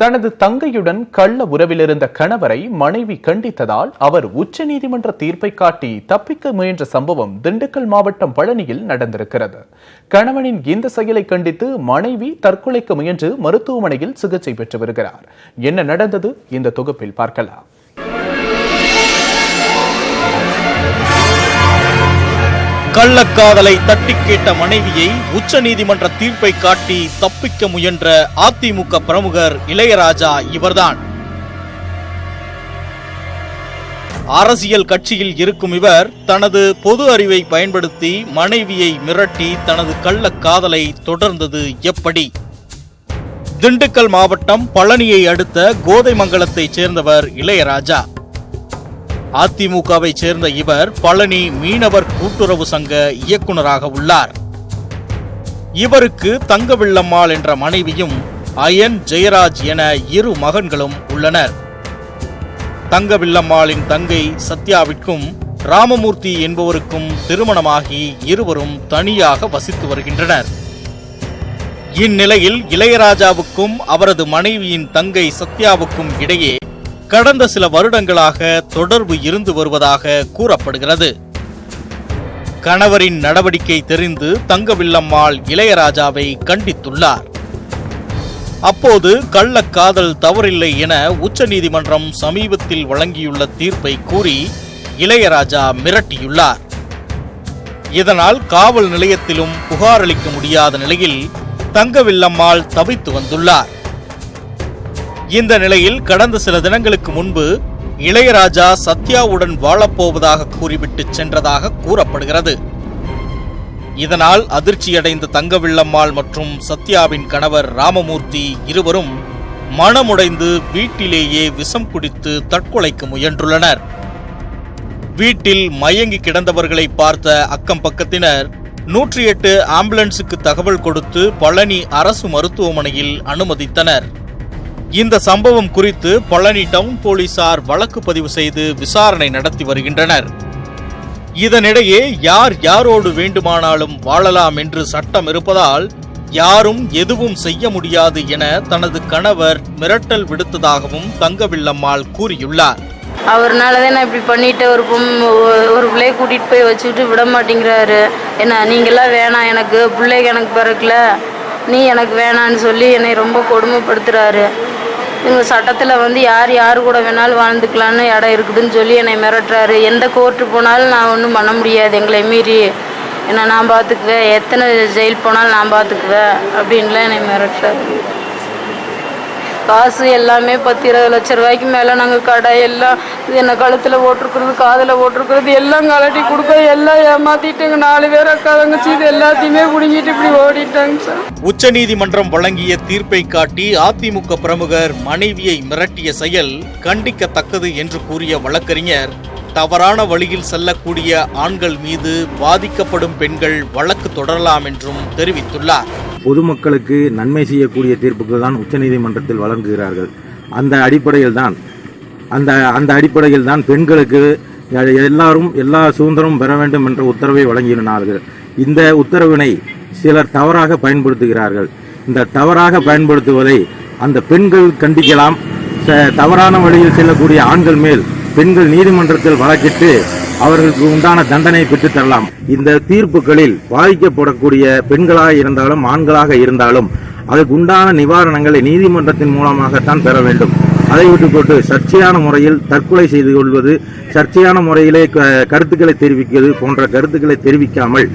தனது தங்கையுடன் கள்ள உறவிலிருந்த கணவரை மனைவி கண்டித்ததால் அவர் உச்சநீதிமன்ற தீர்ப்பை காட்டி தப்பிக்க முயன்ற சம்பவம் திண்டுக்கல் மாவட்டம் பழனியில் நடந்திருக்கிறது. கணவனின் இந்த செயலை கண்டித்து மனைவி தற்கொலைக்கு முயன்று மருத்துவமனையில் சிகிச்சை பெற்று வருகிறார். என்ன நடந்தது? இந்த தொகுப்பில் பார்க்கலாம். கள்ளக்காதலை தட்டி கேட்ட மனைவியை உச்சநீதிமன்ற தீர்ப்பை காட்டி தப்பிக்க முயன்ற அதிமுக பிரமுகர் இளையராஜா இவர்தான். அரசியல் கட்சியில் இருக்கும் இவர் தனது பொது அறிவை பயன்படுத்தி மனைவியை மிரட்டி தனது கள்ளக்காதலை தொடர்ந்தது எப்படி? திண்டுக்கல் மாவட்டம் பழனியை அடுத்த கோதைமங்கலத்தைச் சேர்ந்தவர் இளையராஜா. அதிமுகவை சேர்ந்த இவர் பழனி மீனவர் கூட்டுறவு சங்க இயக்குநராக உள்ளார். இவருக்கு தங்கவில்லம்மாள் என்ற மனைவியும் அயன் ஜெயராஜ் என இரு மகன்களும் உள்ளனர். தங்கவில்லம்மாளின் தங்கை சத்யாவிற்கும் ராமமூர்த்தி என்பவருக்கும் திருமணமாகி இருவரும் தனியாக வசித்து வருகின்றனர். இந்நிலையில் இளையராஜாவுக்கும் அவரது மனைவியின் தங்கை சத்யாவுக்கும் இடையே கடந்த சில வருடங்களாக தொடர்பு இருந்து வருவதாக கூறப்படுகிறது. கணவரின் நடவடிக்கை தெரிந்து தங்கவில்லம்மாள் இளையராஜாவை கண்டித்துள்ளார். அப்போது கள்ளக்காதல் தவறில்லை என உச்சநீதிமன்றம் சமீபத்தில் வழங்கியுள்ள தீர்ப்பை கூறி இளையராஜா மிரட்டியுள்ளார். இதனால் காவல் நிலையத்திலும் புகார் அளிக்க முடியாத நிலையில் தங்கவில்லம்மாள் தவித்து வந்துள்ளார். இந்த நிலையில் கடந்த சில தினங்களுக்கு முன்பு இளையராஜா சத்யாவுடன் வாழப்போவதாக கூறிவிட்டு சென்றதாக கூறப்படுகிறது. இதனால் அதிர்ச்சியடைந்த தங்கவில்லம்மாள் மற்றும் சத்யாவின் கணவர் ராமமூர்த்தி இருவரும் மனமுடைந்து வீட்டிலேயே விஷம் குடித்து தற்கொலைக்கு முயன்றுள்ளனர். வீட்டில் மயங்கி கிடந்தவர்களை பார்த்த அக்கம் பக்கத்தினர் 108 ஆம்புலன்ஸுக்கு தகவல் கொடுத்து பழனி அரசு மருத்துவமனையில் அனுமதித்தனர். இந்த சம்பவம் குறித்து பழனி டவுன் போலீசார் வழக்கு பதிவு செய்து விசாரணை நடத்தி வருகின்றனர். இதனிடையே யார் யாரோடு வேண்டுமானாலும் வாழலாம் என்று சட்டம் இருப்பதால் யாரும் எதுவும் செய்ய முடியாது என தனது கணவர் மிரட்டல் விடுத்ததாகவும் தங்கவில்லம்மாள் கூறியுள்ளார். அவர்னாலதான் நான் இப்படி பண்ணிட்டு ஒரு பிள்ளைய கூட்டிட்டு போய் வச்சுக்கிட்டு விட மாட்டேங்கிறாரு. என்ன நீங்களாம் வேணாம், எனக்கு பிள்ளைக்கு எனக்கு பிறக்கல, நீ எனக்கு வேணான்னு சொல்லி என்னை ரொம்ப கொடுமைப்படுத்துறாரு. இவங்க சட்டத்தில் யார் கூட வேணாலும் வாழ்ந்துக்கலான்னு இடம் இருக்குதுன்னு சொல்லி என்னை மிரட்டுறாரு. எந்த கோர்ட்டு போனாலும் நான் ஒன்றும் பண்ண முடியாது, எங்களை மீறி என்ன நான் பார்த்துக்குவேன், எத்தனை ஜெயில் போனாலும் நான் பார்த்துக்குவேன் அப்படின்லாம் என்னை மிரட்டுறாரு. காசு எல்லாமே 10-20 லட்ச ரூபாய்க்கு மேலே நாங்கள் கடை எல்லாம் என்னை கழுத்தில் ஓட்டிருக்கிறது, காதில் ஓட்டிருக்கிறது எல்லாம் கலட்டி கொடுக்க எல்லாம் ஏமாத்திட்டுங்க. 4 பேர் அக்கா தங்கச்சி இது எல்லாத்தையுமே பிடிங்கிட்டு இப்படி ஓடிட்டாங்க சார். உச்சநீதிமன்றம் வழங்கிய தீர்ப்பை காட்டி அதிமுக பிரமுகர் மனைவியை மிரட்டிய செயல் கண்டிக்கத்தக்கது என்று கூறிய வழக்கறிஞர், தவறான வழியில் செல்லக்கூடிய ஆண்கள் மீது பாதிக்கப்படும் பெண்கள் வழக்கு தொடரலாம் என்றும் தெரிவித்துள்ளார். பொதுமக்களுக்கு நன்மை செய்யக்கூடிய தீர்ப்புகள் தான் உச்சநீதிமன்றத்தில் வழங்குகிறார்கள். அந்த அடிப்படையில் தான் பெண்களுக்கு எல்லாரும் எல்லா சுதந்திரமும் பெற வேண்டும் என்ற உத்தரவை வழங்கினார்கள். இந்த உத்தரவினை சிலர் தவறாக பயன்படுத்துகிறார்கள். இந்த தவறாக பயன்படுத்துவதை அந்த பெண்கள் கண்டிக்கலாம். தவறான வழியில் செல்லக்கூடிய ஆண்கள் மேல் பெண்கள் நீதிமன்றத்தில் வழக்கிட்டு அவர்களுக்கு உண்டான தண்டனை பெற்றுத் தரலாம். இந்த தீர்ப்புகளில் பாதிக்கப்படக்கூடிய பெண்களாக இருந்தாலும் ஆண்களாக இருந்தாலும் அதுக்கு உண்டான நிவாரணங்களை நீதிமன்றத்தின் மூலமாகத்தான் பெற வேண்டும். அதை விட்டுக்கொண்டு சர்ச்சையான முறையில் தற்கொலை செய்து கொள்வது, சர்ச்சையான முறையிலே கருத்துக்களை தெரிவிப்பது போன்ற கருத்துக்களை தெரிவிக்காமல்